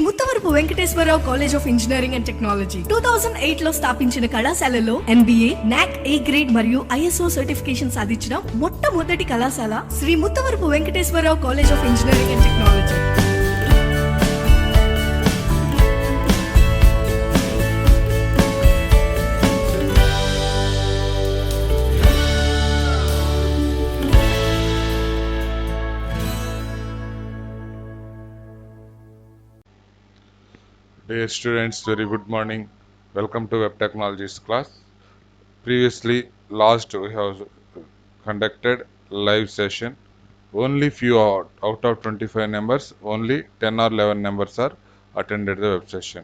Muttavarapu Venkateswararao college of engineering and technology 2008 లో స్థాపించిన కళాశాలలో MBA, NAC A గ్రేడ్ మరియు ISO సర్టిఫికేషన్ సాధించిన మొట్టమొదటి కళాశాల Sri Muttavarapu Venkateswararao college of engineering and technology. Dear students, very good morning. Welcome to Web Technologies class. Previously, last we have conducted live session. Only few out of 25 members, only 10 or 11 members are attended the web session.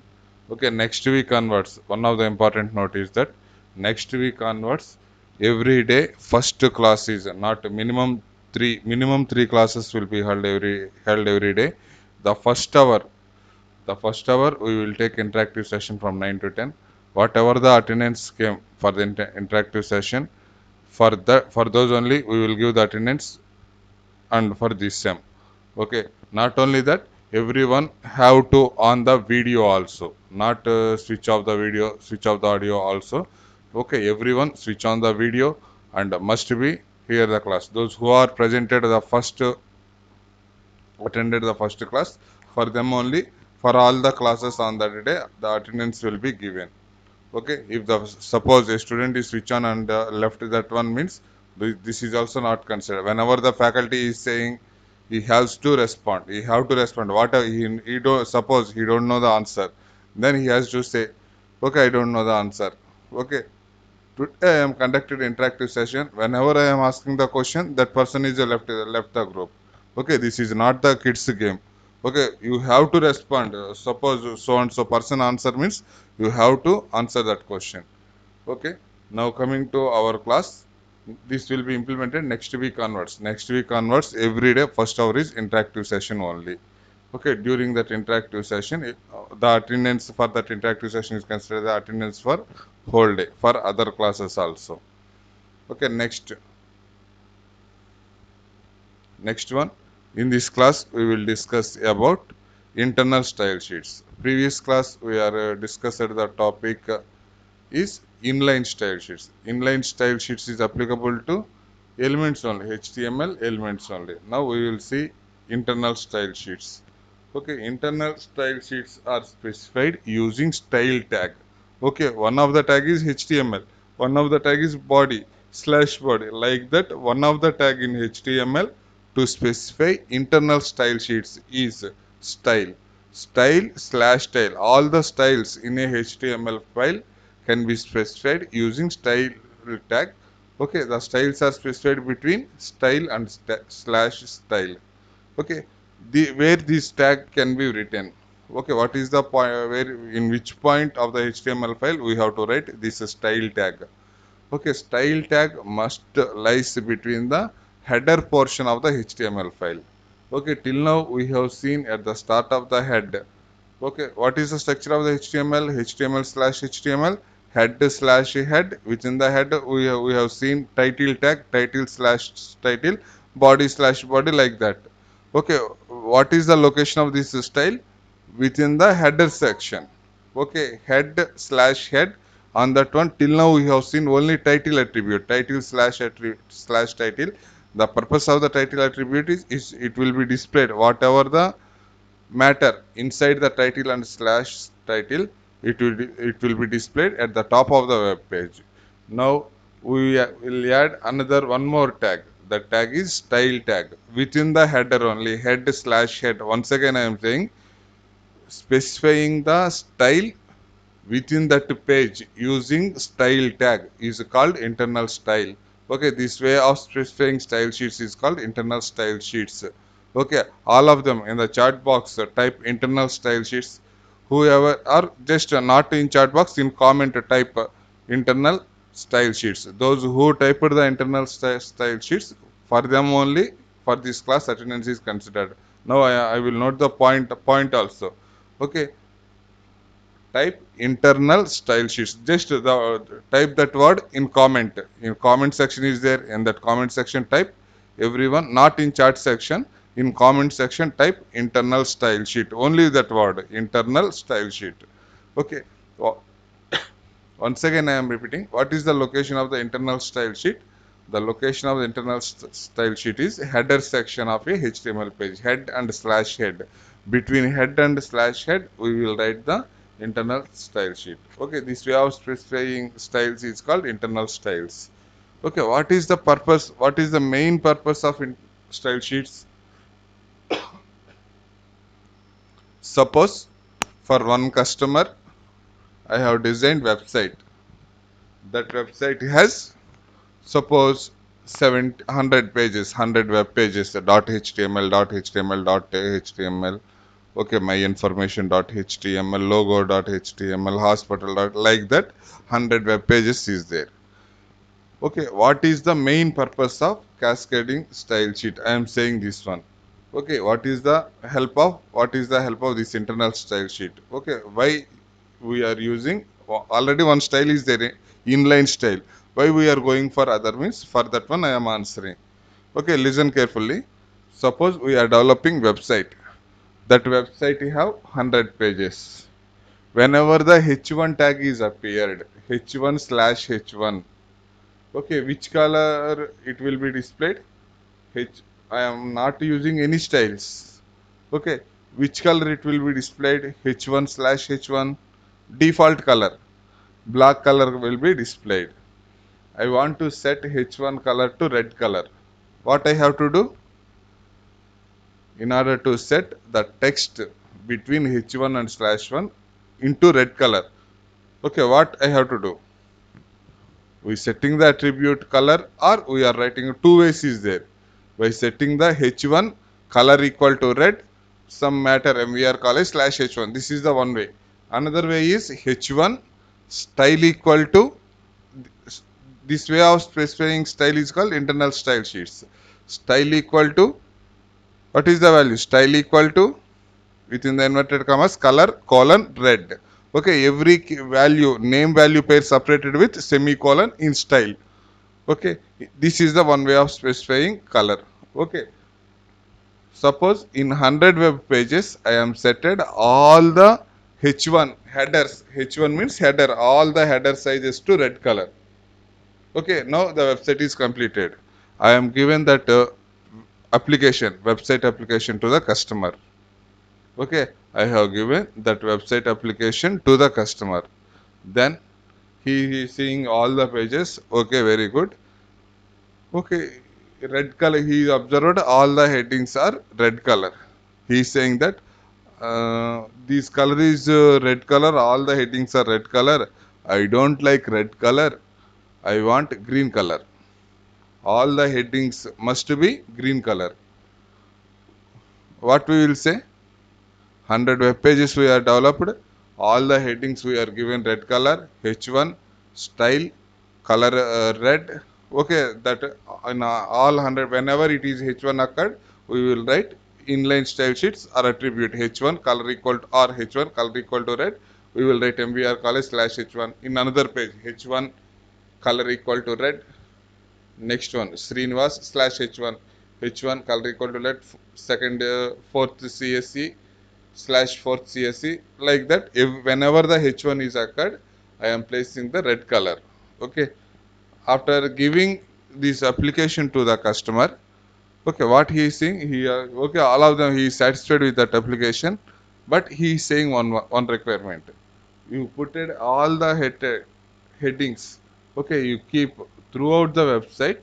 Okay, next week onwards, one of the important note is that next week onwards, every day first class is not minimum three classes will be held every day. The first hour we will take interactive session from 9 to 10. Whatever the attendance came for the interactive session, for those only we will give the attendance and for this sem. Okay, not only that, everyone have to on the video also, not switch off the video, switch off the audio also. Okay, everyone switch on the video and must be hear the class. Those who are presented attended the first class, for them only, for all the classes on that day the attendance will be given. Okay, if the suppose a student is switch on and left that one means this is also not considered. Whenever the faculty is saying, he has to respond whatever he don't, suppose he don't know the answer, then he has to say, okay, I don't know the answer. Okay, today I am conducted interactive session. Whenever I am asking the question, that person is left the group. Okay, this is not the kids game. Okay, you have to respond. Suppose so and so person answer means you have to answer that question. Okay, now coming to our class, this will be implemented next week onwards. Every day first hour is interactive session only. Okay, during that interactive session, the attendance for that interactive session is considered the attendance for whole day for other classes also. Okay, next one. In this class, we will discuss about internal style sheets. Previous class, we are discussed the topic is inline style sheets. Inline style sheets is applicable to elements only, HTML elements only. Now we will see internal style sheets. Okay, internal style sheets are specified using style tag. Okay, one of the tag is HTML, one of the tag is body /body, like that. One of the tag in HTML to specify internal style sheets is style /style. All the styles in a HTML file can be specified using style tag. Okay, the styles are specified between style and /style. Okay, where this tag can be written. Okay, what is the point, where in which point of the HTML file we have to write this style tag. Okay, style tag must lies between the header portion of the HTML file. Okay, till now we have seen at the start of the head. Okay, what is the structure of the HTML? HTML/HTML, head/head. Within the head we have seen title tag, title/title, body/body, like that. Okay, what is the location of this style? Within the header section. Okay, head/head. On that one, till now we have seen only title attribute, title/title. The purpose of the title attribute is it will be displayed whatever the matter inside the title and /title, it will be displayed at the top of the web page. Now we will add one more tag. The tag is style tag. Within the header only, head/head. Once again I am saying, specifying the style within that page using style tag is called internal style. Okay, this way of specifying style sheets is called internal style sheets. Okay, all of them in the chat box type internal style sheets. Whoever are just not in chat box, in comment type internal style sheets. Those who typed the internal style sheets, for them only for this class attendance is considered. Now I will note the point also. Okay, type internal style sheets. Just type that word in comment. In comment section is there. In that comment section type, everyone, not in chat section. In comment section, type internal style sheet. Only that word, internal style sheet. Okay. Once again, I am repeating. What is the location of the internal style sheet? The location of the internal style sheet is header section of a HTML page. Head and slash head. Between head and slash head, we will write the internal style sheet. Okay, this way of specifying styles is called internal styles. Okay, what is the purpose? What is the main purpose of style sheets? Suppose for one customer, I have designed website. That website has suppose 700 pages, 100 web pages, .html, .html, .html, okay, my information .html, logo .html, hospital like that, 100 web pages is there. Okay, what is the main purpose of cascading style sheet? I am saying this one. Okay, what is the help of this internal style sheet? Okay, why we are using already one style is there, inline style. Why we are going for other means for that one I am answering. Okay, listen carefully. Suppose we are developing website. That website have 100 pages. Whenever the h1 tag is appeared, h1 slash h1. Okay, which color it will be displayed? H. I am not using any styles. Okay, which color it will be displayed? h1 slash h1. Default color. Black color will be displayed. I want to set h1 color to red color. What I have to do? In order to set the text between h1 and slash 1 into red color. Okay, what I have to do? We setting the attribute color or we are writing two ways is there. By setting the h1 color equal to red, some matter mvr call is slash h1. This is the one way. Another way is h1 style equal to, this way of specifying style is called internal style sheets. Style equal to, what is the value? Style equal to, within the inverted commas, color colon red. Okay, every value, name value pair separated with semicolon in style. Okay, this is the one way of specifying color. Okay, suppose in 100 web pages I am setted all the h1 headers. H1 means header, all the header sizes to red color. Okay, now the website is completed. I am given that website application to the customer. Okay, I have given that website application to the customer. Then he is seeing all the pages. Okay, very good. Okay, red color. He observed all the headings are red color. He is saying that this color is red color. All the headings are red color. I don't like red color. I want green color. All the headings must be green color. What we will say? 100 web pages we are developed. All the headings we are given red color. H1 style color red. Okay, that in all 100, whenever it is H1 occurred, we will write inline style sheets or attribute H1 color equal to, or H1 color equal to red. We will write MVR color slash H1. In another page, H1 color equal to red. Next one, Srinivas slash H1. H1 color equal to red. Second, fourth CSC slash fourth CSC. Like that, if whenever the H1 is occurred, I am placing the red color. Okay. After giving this application to the customer, okay, what he is saying, okay, all of them he is satisfied with that application, but he is saying one requirement. You put it all the headings. Okay, you keep throughout the website.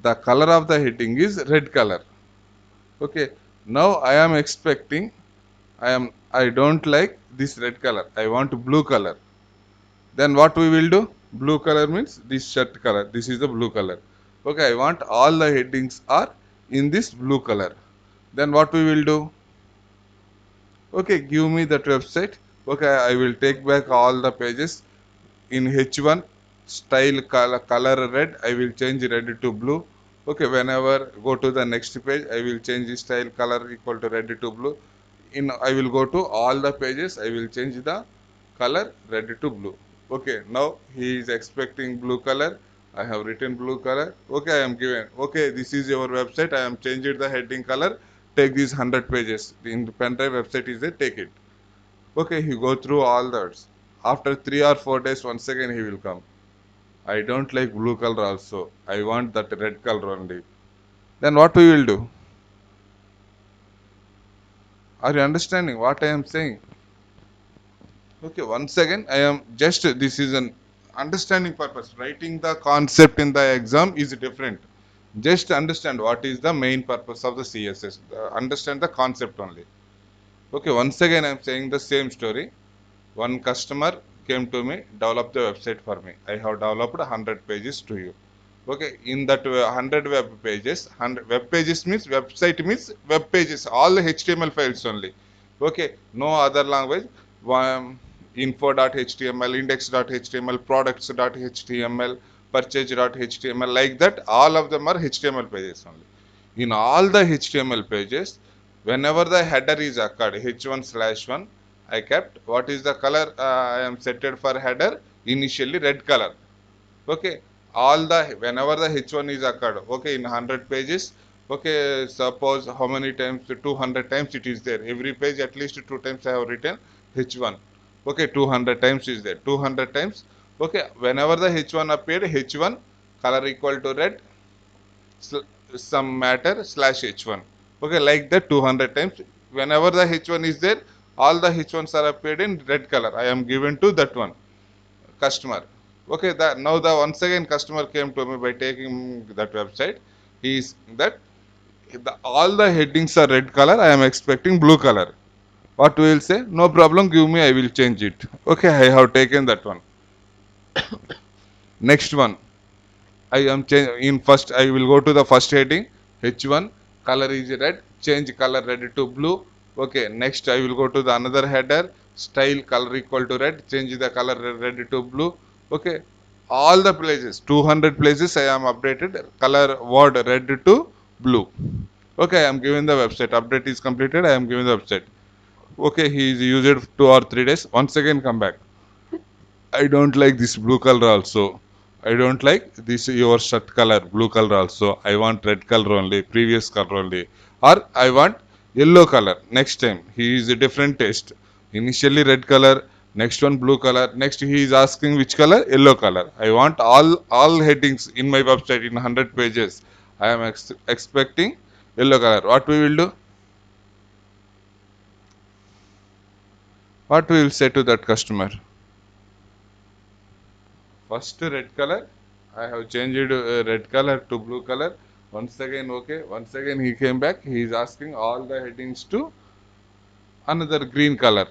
The color of the heading is red color. Okay, now I am expecting. I don't like this red color. I want blue color. Then what we will do? Blue color means this shirt color. This is the blue color. Okay, I want all the headings are in this blue color. Then what we will do? Okay, give me that website. Okay, I will take back all the pages in H1 style color red. I will change red to blue. Okay, whenever go to the next page, I will change the style color equal to red to blue. I will go to all the pages. I will change the color red to blue. Okay, now he is expecting blue color. I have written blue color. Okay, I am given. Okay, this is your website. I am changed the heading color take these 100 pages. In the pen drive website is there, take it. Okay, he go through all that. After 3 or 4 days, once again he will come. I don't like blue color also. I want that red color only. Then what we will do? Are you understanding what I am saying? Okay, once again, I am just, this is an understanding purpose. Writing the concept in the exam is different. Just understand what is the main purpose of the CSS. Understand the concept only. Okay, once again, I am saying the same story. One customer came to me, develop the website for me. I have developed 100 pages to you. Okay, in that 100 web pages, 100 web pages means website means web pages, all HTML files only. Okay, no other language. Info.html, index.html, products.html, purchase.html, like that, all of them are HTML pages only. In all the HTML pages, whenever the header is occurred, h1/1, I kept what is the color I am setted for header, initially red color. Okay, all the whenever the h1 is occurred, okay, in 100 pages, okay, suppose how many times, 200 times it is there, every page at least 2 times I have written h1. Okay, 200 times is there, 200 times. Okay, whenever the h1 appeared, h1 color equal to red, some matter slash h1. Okay, like that 200 times. Whenever the h1 is there, all the h1s are appeared in red color. I am given to that one customer. Okay, that now the once again customer came to me by taking that website. He is that all the headings are red color. I am expecting blue color. What we will say? No problem. Give me. I will change it. Okay, I have taken that one. Next one. I am in first. I will go to the first heading. H1 color is red. Change color red to blue. Okay. Next I will go to the another header. Style color equal to red. Change the color red to blue. Okay. All the places, 200 places I am updated. Color word red to blue. Okay. I am given the website. Update is completed. I am given the website. Okay. He is used it 2 or 3 days. Once again come back. I don't like this blue color also. I don't like this your shirt color, blue color also. I want red color only, previous color only. Or I want yellow color. Next time. He is a different taste. Initially red color, next one blue color. Next he is asking which color? Yellow color. I want all headings in my website in 100 pages. I am expecting yellow color. What we will do? What we will say to that customer? First red color, I have changed red color to blue color. Once again, okay. Once again, he came back. He is asking all the headings to another green color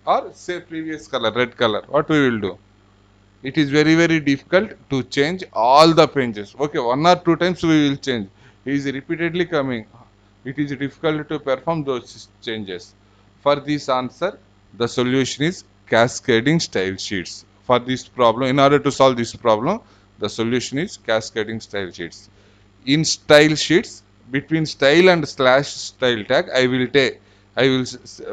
or say previous color, red color. What we will do? It is very difficult to change all the pages. Okay, 1 or 2 times we will change. He is repeatedly coming. It is difficult to perform those changes. For this answer, the solution is cascading style sheets. For this problem, in order to solve this problem, the solution is cascading style sheets. In style sheets, between style and slash style tag, I will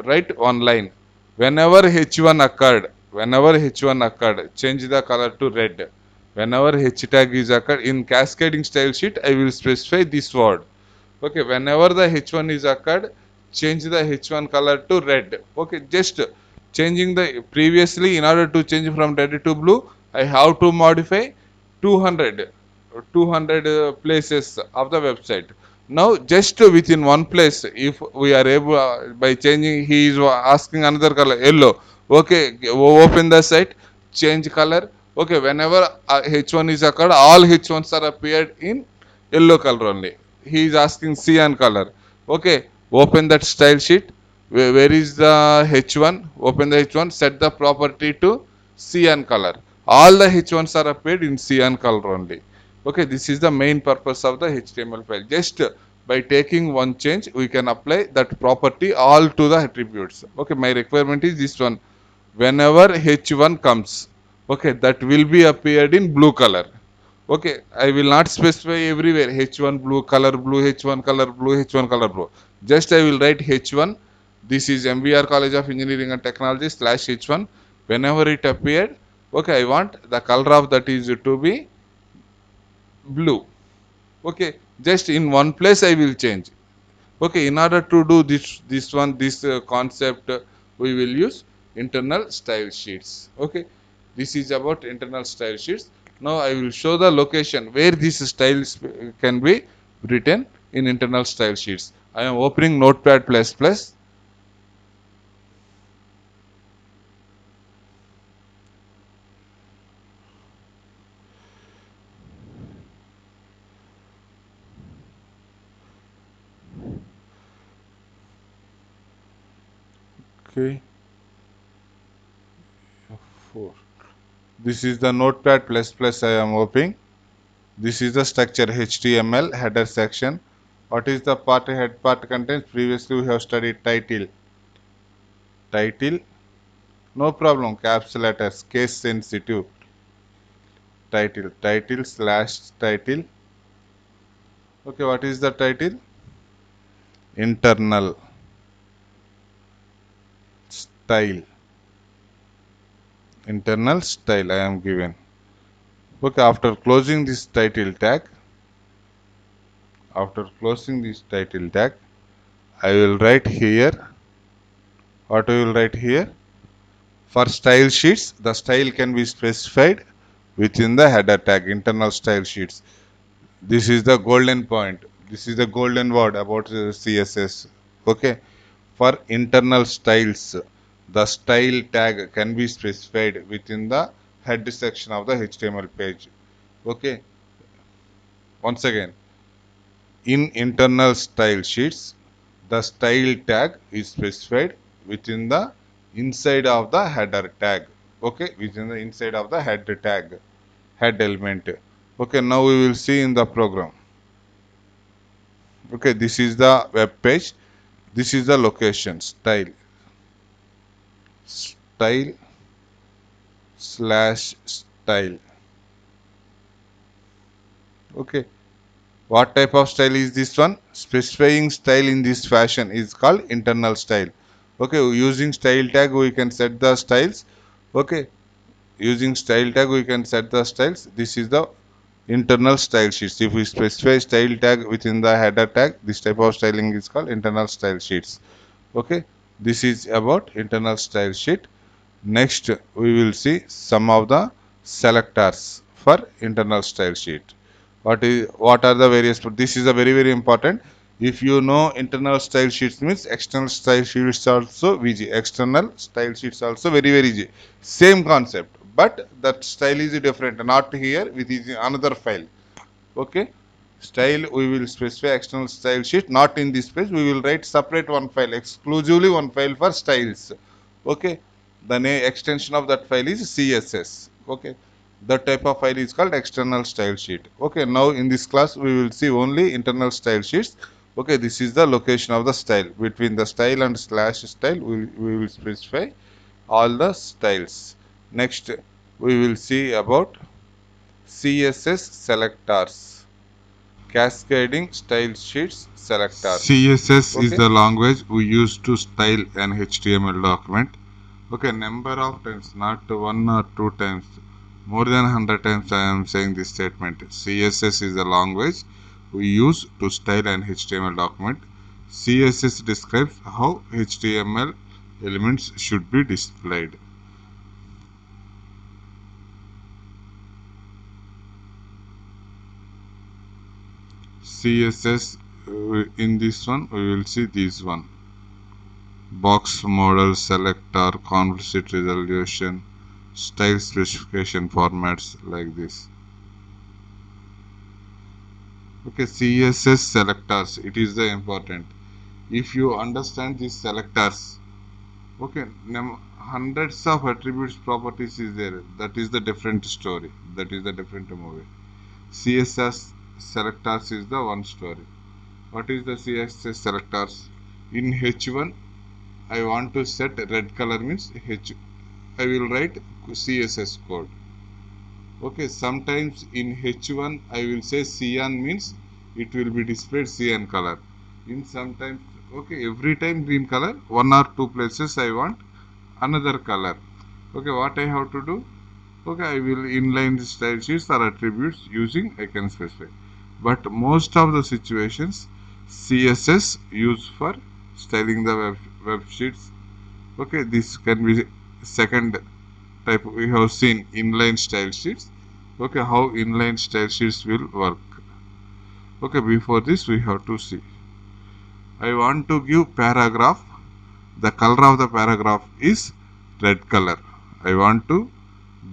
write one line. Whenever h1 occurred, change the color to red. Whenever h tag is occurred in cascading style sheet, I will specify this word. Okay, whenever the h1 is occurred, change the h1 color to red. Okay, just changing the previously in order to change from red to blue, I have to modify 200 places of the website. Now just within one place, if we are able by changing, he is asking another color yellow. Okay, open the site, change color. Okay, whenever h1 is occurred, all h1s are appeared in yellow color only. He is asking cyan color. Okay, open that style sheet. Where is the h1? Open the h1, set the property to cyan color. All the h1s are appeared in cyan color only. Okay, this is the main purpose of the HTML file. Just by taking one change, we can apply that property all to the attributes. Okay, my requirement is this one. Whenever h1 comes, okay, that will be appeared in blue color. Okay, I will not specify everywhere h1 blue color blue, h1 color blue, h1 color blue. Just I will write h1. This is MBR College of Engineering and Technology slash h1. Whenever it appeared, okay, I want the color of that is to be blue. Okay, just in one place I will change. Okay, in order to do this concept, we will use internal style sheets. Okay, this is about internal style sheets. Now I will show the location where these styles can be written in internal style sheets. I am opening Notepad++. Okay, 4. This is the Notepad++ I am opening. This is the structure HTML header section. What is the part head part contains? Previously we have studied title. Title, no problem, caps letters, case sensitive. Title slash title. Okay, what is the title? Internal style. Internal style I am given. Okay, after closing this title tag, I will write here. What I will write here? For style sheets, the style can be specified within the header tag, internal style sheets. This is the golden point. This is the golden word about CSS. Okay. For internal styles, the style tag can be specified within the head section of the HTML page. Okay. Once again, in internal style sheets, the style tag is specified within the inside of the header tag. Okay, within the inside of the head tag, head element. Okay, now we will see in the program. Okay, this is the web page. This is the location, style slash style. Okay, what type of style is this one? Specifying style in this fashion is called internal style. Okay, using style tag we can set the styles. Okay, using style tag we can set the styles. This is the internal style sheets. If we specify style tag within the header tag, this type of styling is called internal style sheets. Okay, this is about internal style sheet. Next, we will see some of the selectors for internal style sheet. What are the various? This is a very important. If you know internal style sheets means external style sheets also VG. External style sheets also very easy. Same concept, but that style is different. Not here with another file. Okay, style we will specify external style sheet. Not in this page. We will write separate one file, exclusively one file for styles. Okay, the name extension of that file is CSS. Okay, that type of file is called external style sheet. Okay, now in this class we will see only internal style sheets. Okay, this is the location of the style. Between the style and slash style we will specify all the styles. Next we will see about CSS selectors, cascading style sheets selectors. CSS is Okay. the language we use to style an HTML document. Okay, number of times, not one or two times, more than 100 times I am saying this statement. CSS is the language we use to style an HTML document. CSS describes how HTML elements should be displayed. CSS, in this one we will see this one: box model, selector, conflict resolution, style specification formats, like this. Okay, CSS selectors, it is the important. If you understand these selectors, okay, hundreds of attributes properties is there. That is the different story. That is the different movie. CSS selectors is the one story. What is the CSS selectors? In H1, I want to set red color means I will write CSS code. Okay, sometimes in H1 I will say cyan means it will be displayed cyan color. In sometimes, okay, every time green color, one or two places I want another color. Okay, what I have to do? Okay, I will inline the style sheets or attributes using I can specify. But most of the situations, CSS used for styling the web sheets. Okay, this can be second type. We have seen inline style sheets. Okay, how inline style sheets will work. Okay, before this we have to see. I want to give paragraph. The color of the paragraph is red color. I want to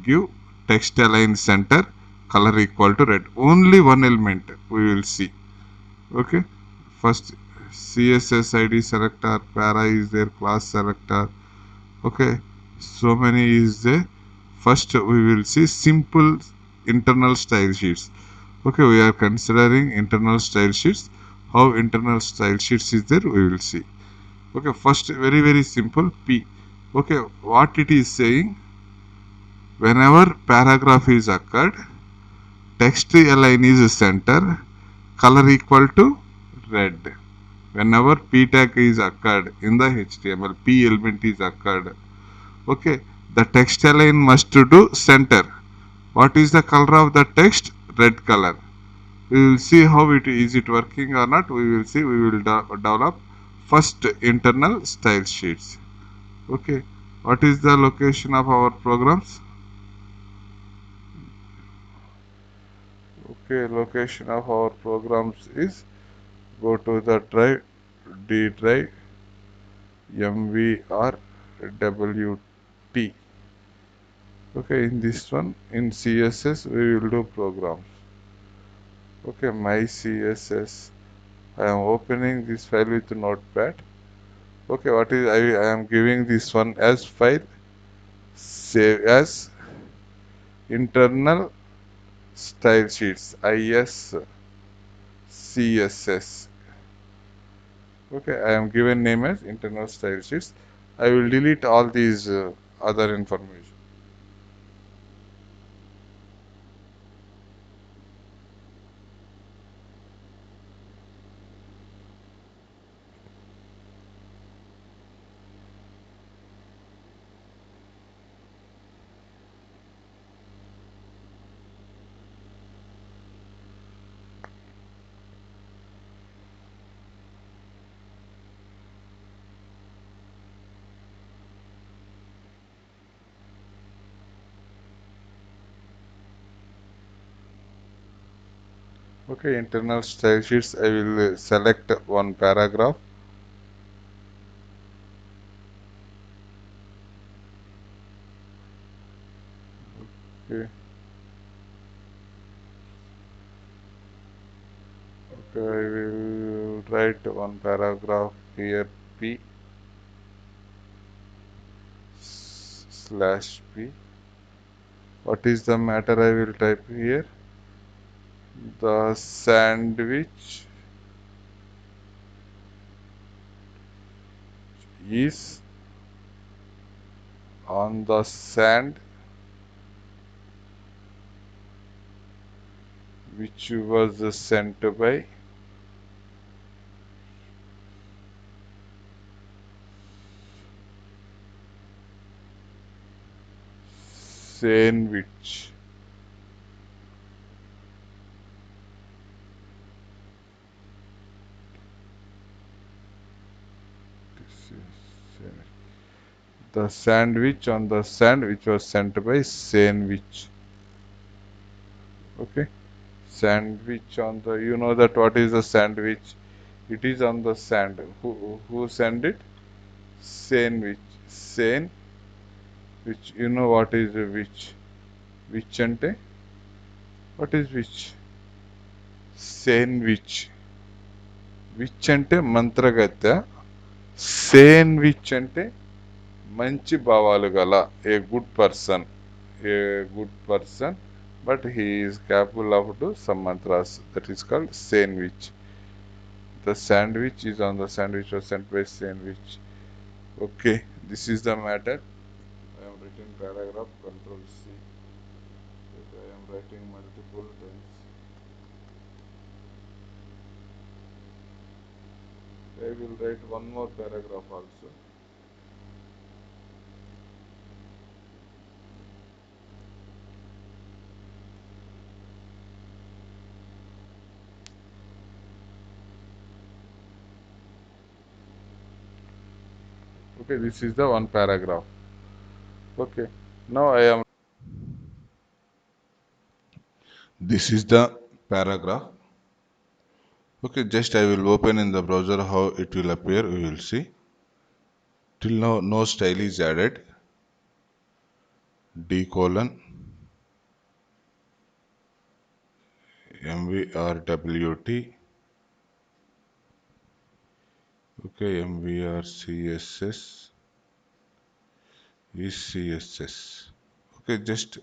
give text align center color equal to red. Only one element we will see. Okay, first CSS ID selector, para is there, class selector. Okay, so many is there. First we will see simple internal style sheets. Okay, we are considering internal style sheets. How internal style sheets is there, we will see. Okay, first very simple P. Okay, what it is saying, whenever paragraph is occurred, text align is center, color equal to red. Whenever P tag is occurred in the HTML, P element is occurred. Okay, the text align must do center. What is the color of the text? Red color. We will see how it is it working or not. We will see. We will develop first internal style sheets. Okay, what is the location of our programs? Okay, location of our programs is, go to the drive, D drive, MVRWT. Okay, in this one, in CSS we will do programs. Okay, my CSS. I am opening this file with Notepad. Okay, what is I am giving this one as file, save as internal style sheets, ISCSS. Okay, I am given name as internal style sheets. I will delete all these other information. Okay, internal style sheets. I will select one paragraph. Okay. Okay, I will write one paragraph here, P slash P. What is the matter I will type here? The sandwich is on the sand which was sent by sandwich. The sandwich on the sand which was sent by sandwich. Okay, sandwich on the, you know that what is the sandwich? It is on the sand. Who sent it? Sandwich. Sand, which, you know what is a which? Which ante? What is which? Sandwich. Which ante మంత్రగత్తె, sandwich ante మంచి భావాలు గల, a good person, a good person, but he is capable of do some mantras. That is called sandwich. The sandwich is on the sandwich was sent by sandwich. Okay, this is the matter. I am written paragraph, control C. I am writing multiple times. I will write one more paragraph also. Okay, this is the one paragraph. Okay, now this is the paragraph. Okay, just I will open in the browser how it will appear. We will see. Till now, no style is added. D colon MVRWT. Okay, MVRCSS is CSS. Okay, just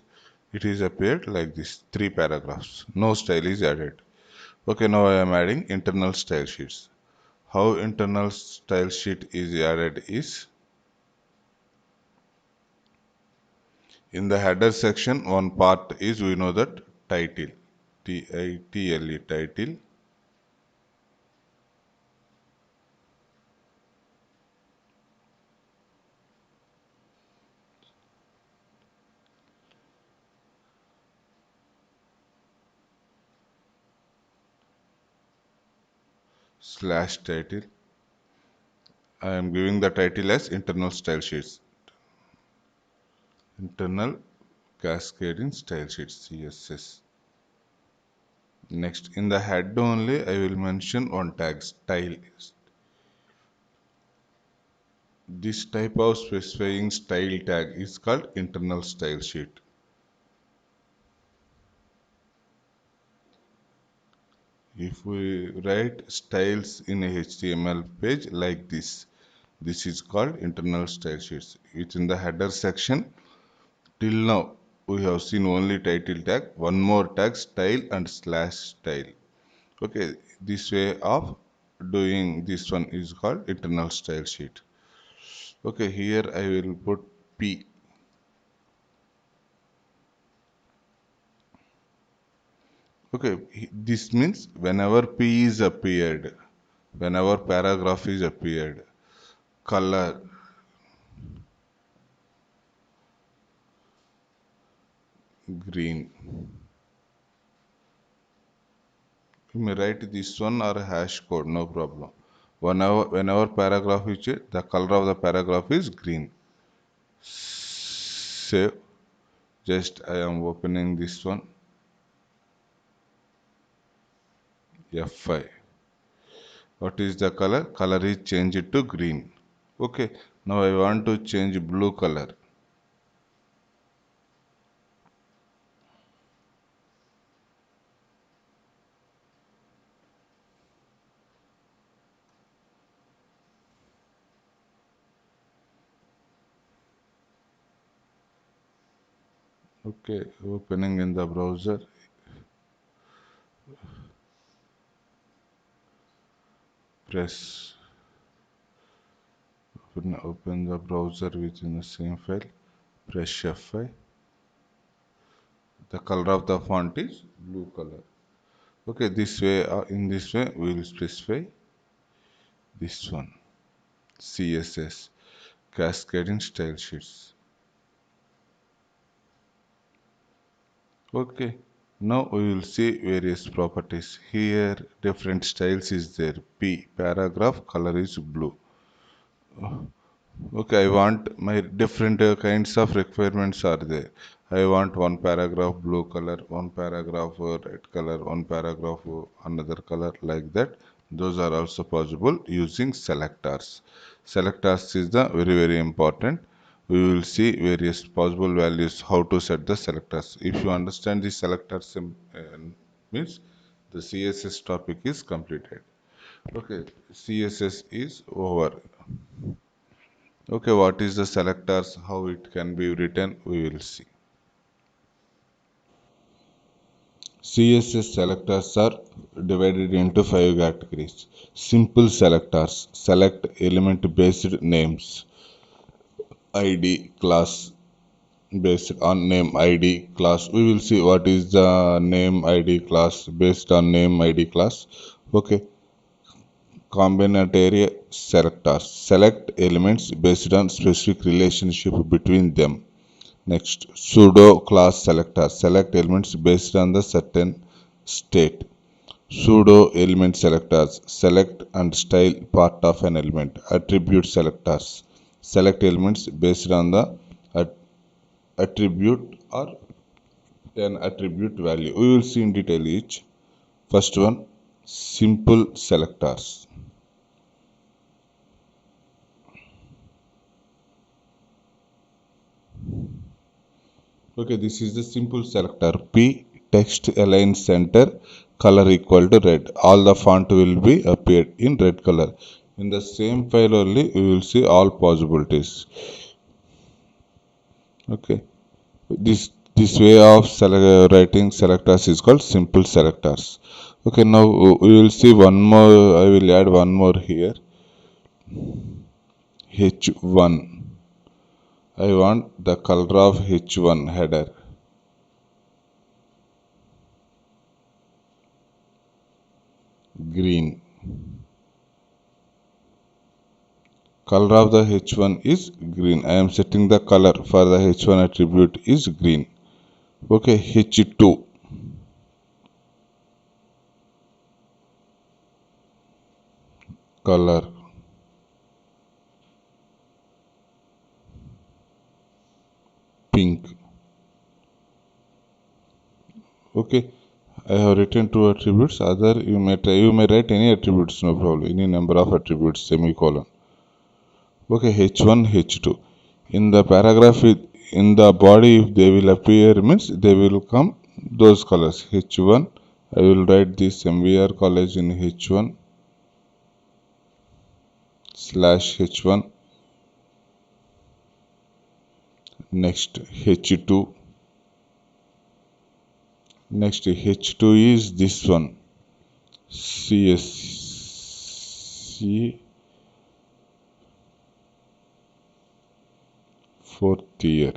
it is appeared like this. Three paragraphs. No style is added. Okay, now I am adding internal style sheets. How internal style sheet is added is in the header section. One part is we know that title, TITLE, title, slash title. I am giving the title as internal style sheets. Internal cascading style sheets, CSS. Next, in the head only, I will mention one tag, style. This type of specifying style tag is called internal style sheet. If we write styles in a HTML page like this is called internal style sheets. Within the header section, till now we have seen only title tag, one more tag, style and slash style. Okay, this way of doing this one is called internal style sheet. Okay, here I will put P. Okay, this means whenever P is appeared, whenever paragraph is appeared, color green. You may write this one or a hash code, no problem. Whenever paragraph is changed, the color of the paragraph is green. Save. Just I am opening this one. F5. What is the color? Color is changed to green. Okay. Now I want to change blue color. Okay. Opening in the browser. Press. Open the browser within the same file. Press F5. The color of the font is blue color. Okay, this way, in this way, we will specify this one, CSS, cascading style sheets. Okay, now we will see various properties. Here, different styles is there. P, paragraph, color is blue. Okay, I want my different kinds of requirements are there. I want one paragraph blue color, one paragraph red color, one paragraph another color like that. Those are also possible using selectors. Selectors is the very important. We will see various possible values how to set the selectors. If you understand the selectors means the CSS topic is completed. Okay, CSS is over. Okay, what is the selectors, how it can be written, we will see. CSS selectors are divided into 5 categories. Simple selectors, select element based names, ID, class, based on name, ID, class. We will see what is the name, ID, class, based on name, ID, class. Okay, combinatorial selectors, select elements based on specific relationship between them. Next, pseudo class selector. Select elements based on the certain state. Pseudo element selectors. Select and style part of an element. Attribute selectors. select elements based on the at- attribute or an attribute value. We will see in detail each. First one, simple selectors. Okay, this is the simple selector. P text align center color equal to red. All the font will be appeared in red color. In the same file only we will see all possibilities. Okay, this way of writing selectors is called simple selectors. Okay, now we will see one more. I will add one more here. H1. I want the color of H1 header. Green. Color of the H1 is green. I am setting the color for the H1 attribute is green. Okay, H2. Color. Pink. Okay, I have written two attributes. Other you may try, you may write any attributes, no problem. Any number of attributes, semicolon. Okay, H1, H2. In the paragraph, in the body, if they will appear means they will come those colors. H1. I will write this MVR college in H1 slash H1. Next H2. Next H2 is this one. CSC fourth year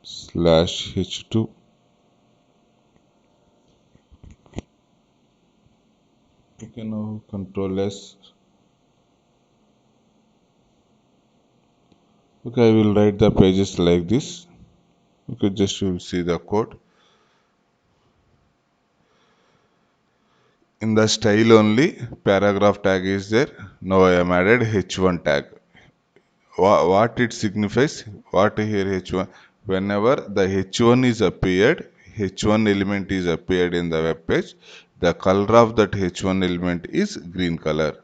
slash H2. Okay, now control S. Okay, I will write the pages like this. Okay, just you will see the code. In the style only, paragraph tag is there. Now I am added H1 tag. What it signifies? What here H1? Whenever the H1 is appeared, H1 element is appeared in the web page, the color of that H1 element is green color.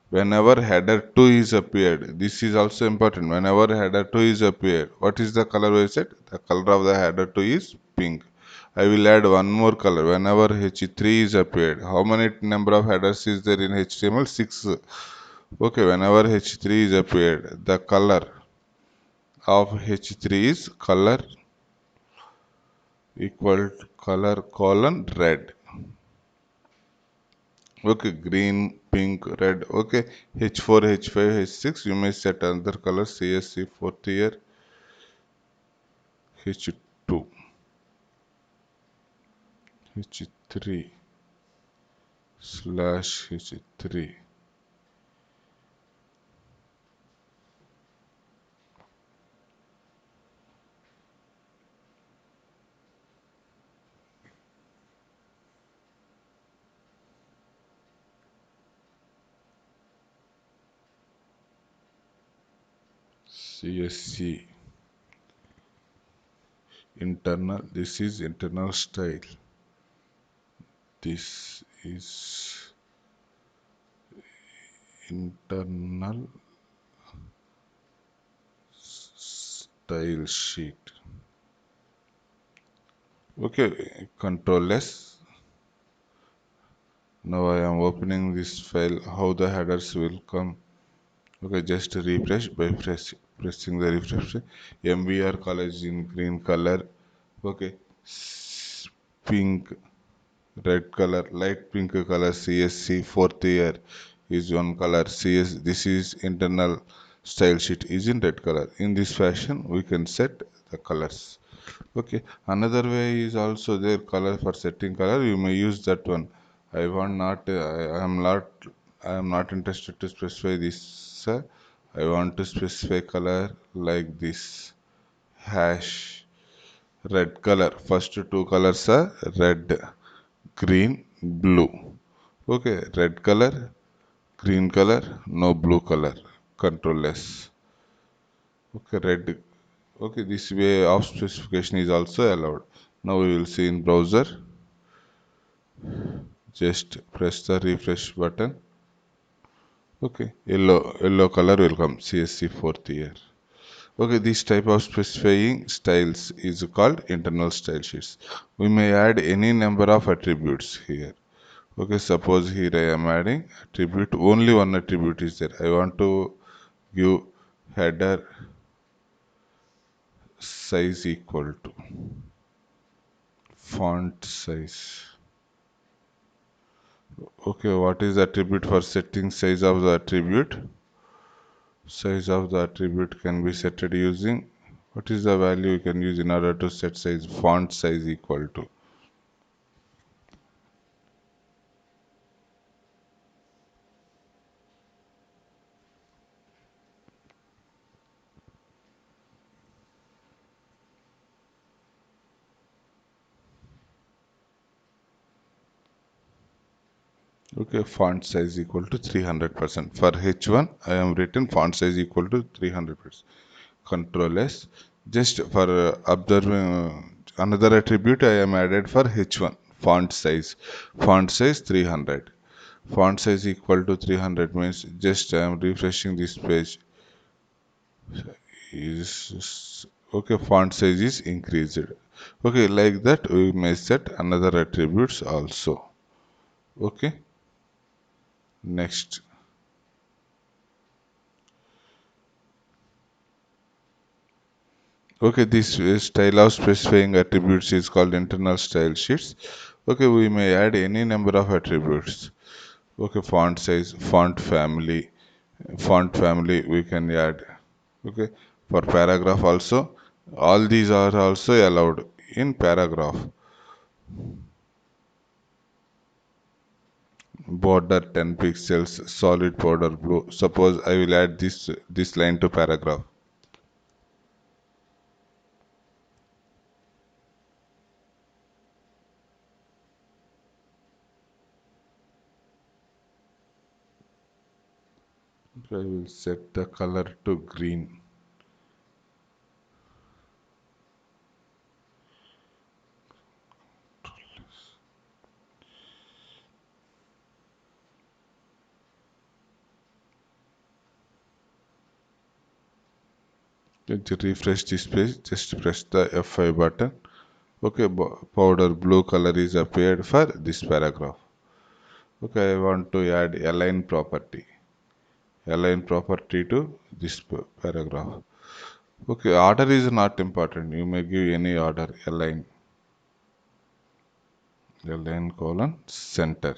Whenever header 2 is appeared, this is also important. Whenever header 2 is appeared, what is the color we set? The color of the header 2 is pink. I will add one more color. Whenever H3 is appeared, how many number of headers is there in HTML? 6. Okay, whenever H3 is appeared, the color of H3 is color equal to color colon red. Okay, green, pink, red. Okay, H4, H5, H6. You may set another color. CSC fourth year. H2, H3 slash H3. CSC internal. This is internal style. This is internal style sheet. Okay, control S. Now I am opening this file. How the headers will come? Okay, just refresh by pressing the refresh. MVR college in green color. Okay, pink, red color, light pink color. CSC fourth year is one color. CS, this is internal style sheet is in red color. In this fashion, we can set the colors. Okay, another way is also there color for setting color. You may use that one. I want not. I am not interested to specify this. I want to specify color like this. Hash red color. First two colors are red, green, blue. Okay, red color, green color, no blue color, control S. Okay, red. Okay, this way of specification is also allowed. Now we will see in browser. Just press the refresh button. Okay, yellow color will come. CSC fourth year. Okay, this type of specifying styles is called internal style sheets. We may add any number of attributes here. Okay, suppose here I am adding attribute, only one attribute is there. I want to give header size equal to font size. Okay, what is the attribute for setting size of the attribute? Size of the attribute can be set using, what is the value you can use in order to set size? Font size equal to. Okay, font size equal to 300%. For H1, I am written font size equal to 300%. Control S. Just for observing another attribute I am added for H1, font size. Font size 300. Font size equal to 300 means just I am refreshing this page. Is okay, font size is increased. Okay, like that we may set another attributes also. Okay, next. Okay, this style of specifying attributes is called internal style sheets. Okay, we may add any number of attributes. Okay, font family we can add. Okay, for paragraph also, all these are also allowed in paragraph. Border 10 pixels, solid border blue. Suppose I will add this line to paragraph. I will set the color to green. To refresh this page, just press the F5 button. Okay, powder blue color is appeared for this paragraph. Okay, I want to add align property. Align property to this paragraph. Okay, order is not important. You may give any order. Align colon center.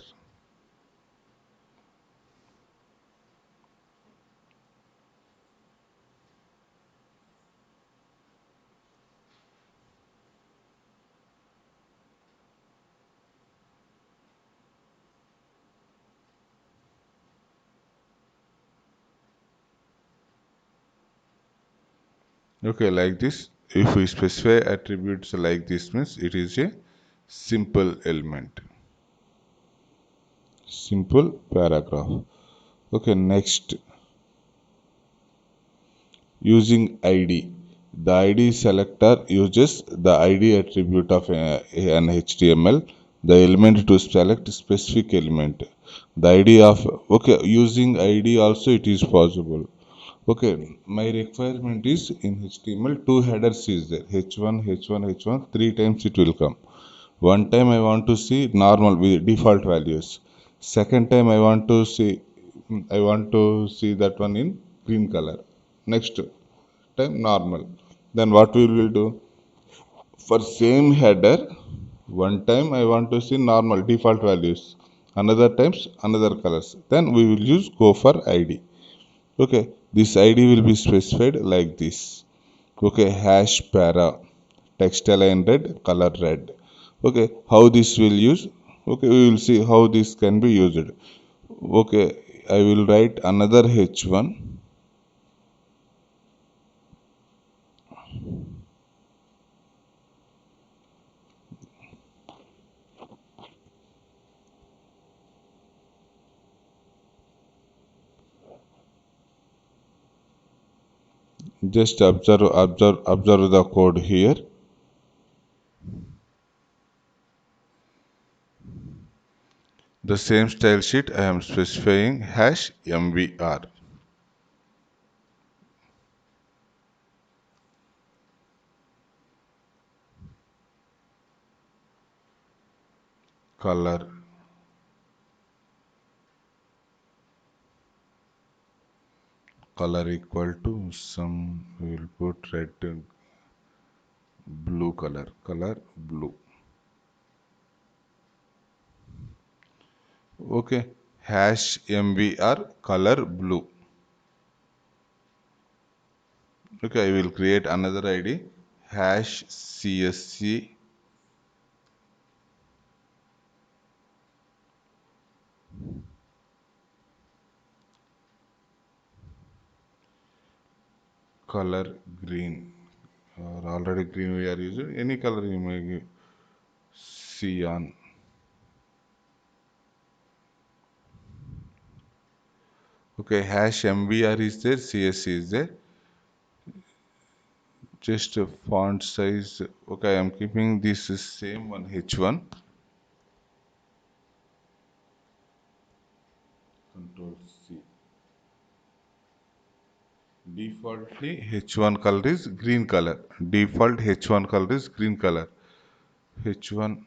Okay, like this. If we specify attributes like this means it is a simple element. Simple paragraph. Okay, next. Using ID. The ID selector uses the ID attribute of an HTML, the element to select specific element. The ID of, okay, using ID also it is possible. Okay, my requirement is in HTML two headers is there, H1, H1, H1, three times it will come. One time I want to see normal with default values. Second time I want to see that one in green color. Next time normal. Then what we will do? For same header, one time I want to see normal default values. Another times another colors. Then we will use go for ID. Okay, this ID will be specified like this. Okay, hash para text align red, color red. Okay, how this will use? Okay, we will see how this can be used. Okay, I will write another H1. Just observe the code here. The same style sheet I am specifying hash MVR. Color. Color equal to some, we will put red, blue color. Color blue. Okay. Hash MVR color blue. Okay, I will create another ID. Hash CSC color green. Or already green we are using. Any color you may give. Cyan. Okay, hash MVR is there, CSC is there. Just font size. Okay, I am keeping this same one H1. Control C. Defaultly H1 color is green color. Default H1 color is green color. H1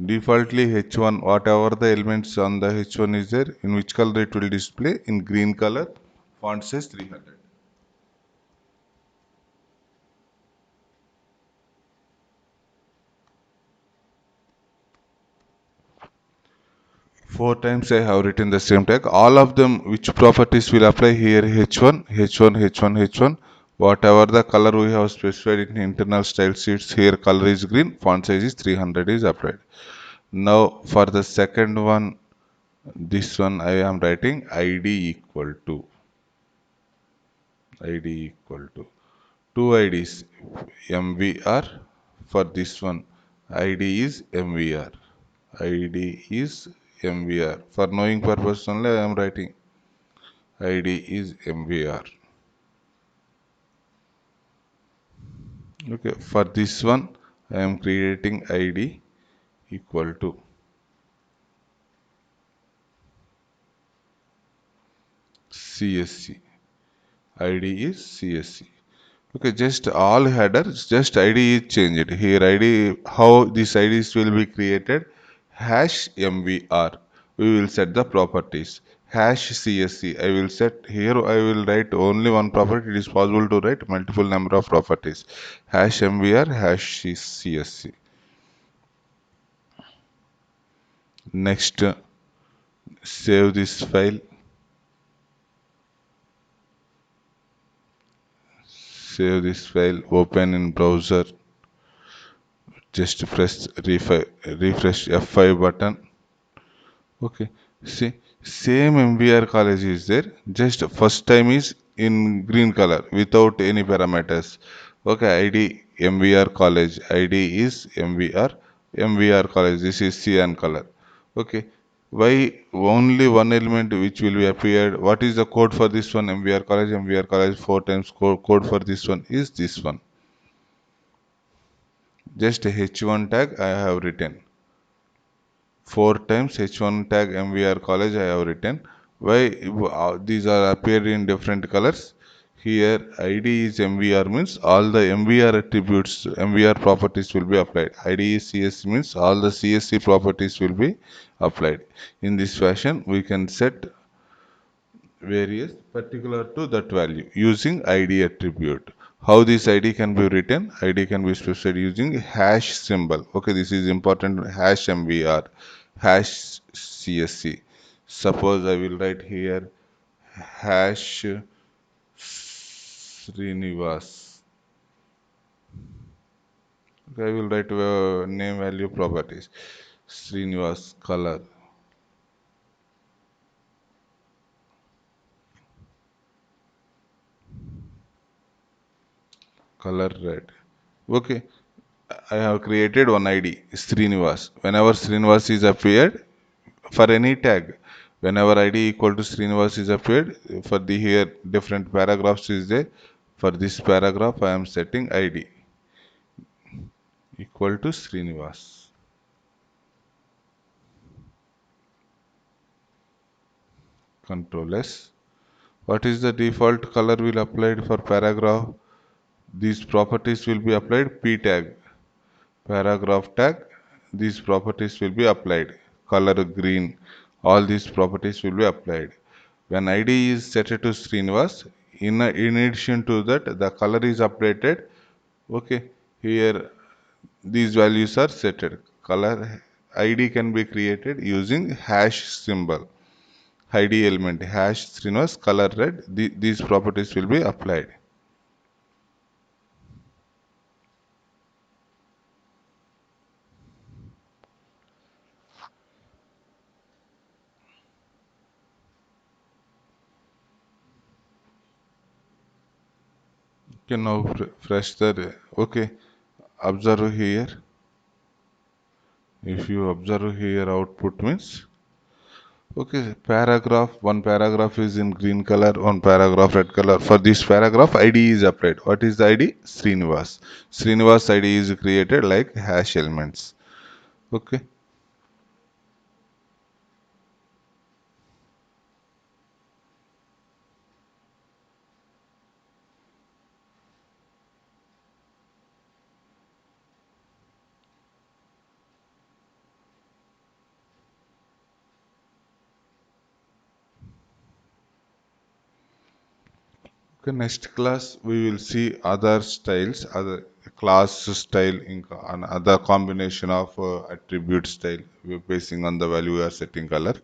defaultly H1, whatever the elements on the H1 is there, in which color it will display? In green color, font size 300. Four times I have written the same tag. All of them, which properties will apply here? H1, H1, H1, H1. Whatever the color we have specified in internal style sheets, here color is green, font size is 300 is applied. Now for the second one, this one I am writing ID equal to two IDs MVR. For this one ID is MVR. ID is MVR. For knowing purpose only I am writing ID is MVR. Okay, for this one I am creating ID equal to CSC. ID is CSC. Okay, just all headers, just ID is changed. Here ID, how these IDs will be created? Hash MVR. We will set the properties. Hash CSC. I will set here. I will write only one property. It is possible to write multiple number of properties. Hash MVR, hash CSC. Next, save this file. Save this file. Open in browser. Just press refresh F5 button. Okay, see, same MVR college is there, just first time is in green color without any parameters. Okay, ID MVR college, ID is MVR college, this is cyan color. Okay, why only one element which will be appeared? What is the code for this one? MVR college, four times code for this one is this one. Just H1 tag I have written. Four times H1 tag MVR college I have written. Why these are appeared in different colors? Here ID is MVR means all the MVR attributes, MVR properties will be applied. ID is CSC means all the CSC properties will be applied. In this fashion, we can set various particular to that value using ID attribute. How this ID can be written? ID can be specified using hash symbol. Okay, this is important. Hash MVR, hash CSC. Suppose I will write here hash Srinivas. Okay, I will write name value properties. Srinivas color. Color red. Okay, I have created one ID, Srinivas. Whenever Srinivas is appeared for any tag, Whenever id equal to Srinivas is appeared, for the here different paragraphs is there. For this paragraph I am setting id equal to Srinivas. Control S. What is the default color will applied for paragraph? These properties will be applied p tag. Paragraph tag, these properties will be applied. Color green, all these properties will be applied. When ID is set to Srinivas, in addition to that, the color is updated. Okay, here these values are set. Color ID can be created using hash symbol. ID element hash Srinivas color red. These properties will be applied. Okay, now fresh the okay. Observe here. If you observe here, output means okay. Paragraph one paragraph is in green color, one paragraph red color. For this paragraph, ID is applied. What is the ID? Srinivas. Srinivas ID is created like hash elements. Okay. Okay, next class we will see other styles, other class style, and other combination of attribute style basing on the value we are setting color.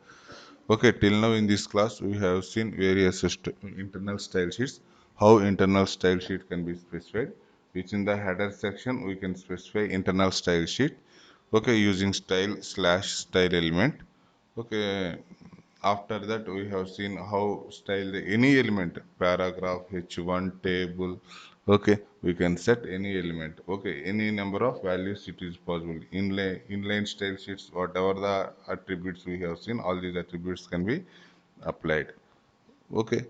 Okay, till now in this class we have seen various internal style sheets, how internal style sheet can be specified. Within the header section we can specify internal style sheet. Okay, using style slash style element. Okay, after that we have seen how style any element, paragraph, h1, table. Okay, we can set any element. Okay, any number of values it is possible. Inline style sheets, whatever the attributes we have seen, all these attributes can be applied. Okay,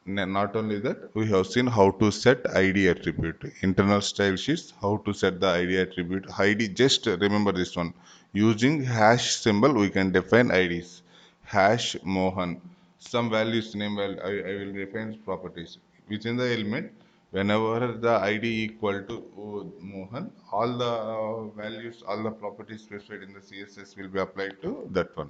not only that, we have seen how to set ID attribute. Internal style sheets, how to set the ID attribute. ID, just remember this one. Using hash symbol, we can define IDs. Hash Mohan. Some values name, I will define properties. Within the element, whenever the ID equal to Mohan, all the values, all the properties specified in the CSS will be applied to that one.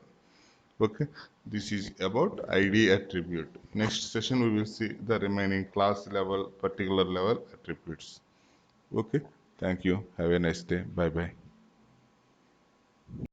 Okay, this is about ID attribute. Next session we will see the remaining class level, particular level attributes. Okay, thank you. Have a nice day. Bye bye.